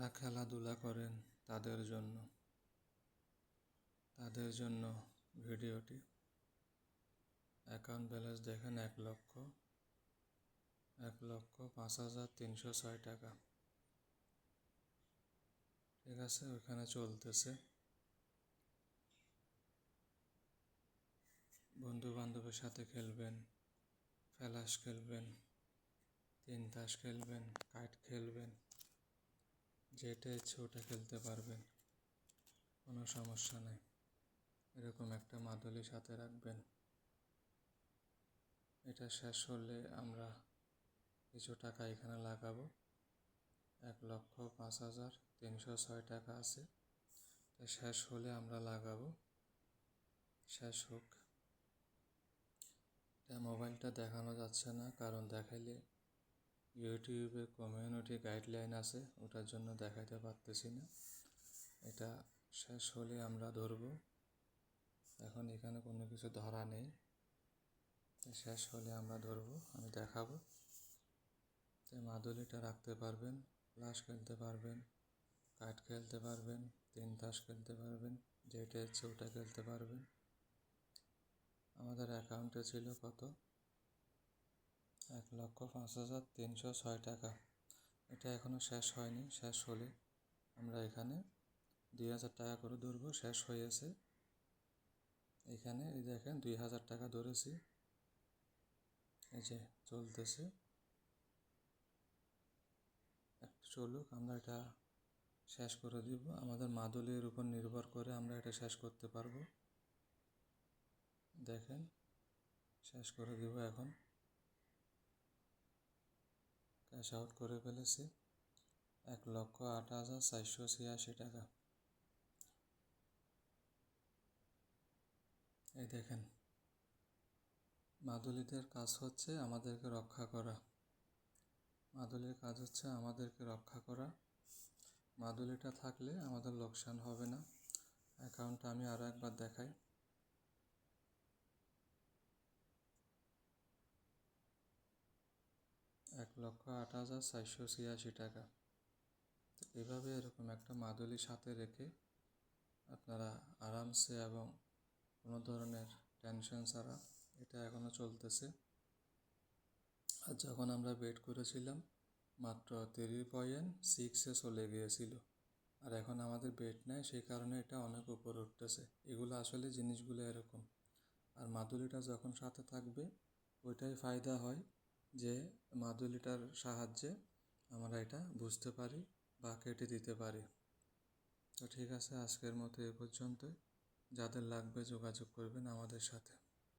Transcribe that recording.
যারা খেলাধুলা করেন তাদের জন্য ভিডিওটি। অ্যাকাউন্ট ব্যালেন্স দেখেন 1,05,306 টাকা। ঠিক আছে, ওইখানে চলতেছে। বন্ধু বান্ধবের সাথে খেলবেন, ফেলাস খেলবেন, 3 তাস খেলবেন, কাইট খেলবেন, যেটা ইচ্ছে ওটা খেলতে পারবেন, কোনো সমস্যা নেই। এরকম একটা মাদুলি সাথে রাখবেন। এটা শেষ হলে আমরা কিছু টাকা এখানে লাগাবো। 1,05,306 টাকা আছে, এটা শেষ হলে আমরা লাগাবো। শেষ হোক। এটা মোবাইলটা দেখানো যাচ্ছে না, কারণ দেখাইলে ইউটিউবে কমিউনিটি গাইডলাইন আছে, ওটার জন্য দেখাইতে পারতেছি না। এটা শেষ হলে আমরা ধরবো। এখন এখানে কোনো কিছু ধরা নেই, শেষ হলে আমরা ধরবো, আমি দেখাবো। তাই মাদুলিটা রাখতে পারবেন, ফ্লাশ খেলতে পারবেন, কাঠ খেলতে পারবেন, 3 তাস খেলতে পারবেন, যেটা ইচ্ছে ওটা খেলতে পারবেন। আমাদের অ্যাকাউন্টে ছিল কত? 1,05,306 টাকা। এটা এখনও শেষ হয়নি। শেষ হলে আমরা এখানে 2,000 টাকা করে ধরবো। শেষ হয়েছে। এখানে এই দেখেন 2,000 টাকা ধরেছি, এই যে চলতেছে। একটু চলুক, আমরা এটা শেষ করে দিব। আমাদের মাদুলির উপর নির্ভর করে আমরা এটা শেষ করতে পারবো। দেখেন, শেষ করে দিব। এখন ক্যাশ আউট করে ফেলেছি 1,08,486 টাকা। এই দেখেন, মাদুলিদের কাজ হচ্ছে আমাদেরকে রক্ষা করা। মাদুলির কাজ হচ্ছে আমাদেরকে রক্ষা করা। মাদুলিটা থাকলে আমাদের লোকসান হবে না। অ্যাকাউন্টটা আমি আরও একবার দেখাই। 1,08,486 টাকা। তো এভাবে এরকম একটা মাদুলি সাথে রেখে আপনারা আরামসে এবং কোনো ধরনের টেনশন ছাড়া, এটা এখনও চলতেছে। আর যখন আমরা বেট করেছিলাম মাত্র 3.6-এ চলে গিয়েছিল, আর এখন আমাদের বেট নেয়, সেই কারণে এটা অনেক উপরে উঠতেছে। এগুলো আসলে জিনিসগুলো এরকম। আর মাদুলিটা যখন সাথে থাকবে, ওইটাই ফায়দা হয় যে মাদুলিটার সাহায্যে আমরা এটা বুঝতে পারি বা কেটে দিতে পারি। তো ঠিক আছে, আজকের মতো এ পর্যন্ত। যাদের লাগবে যোগাযোগ করবেন আমাদের সাথে।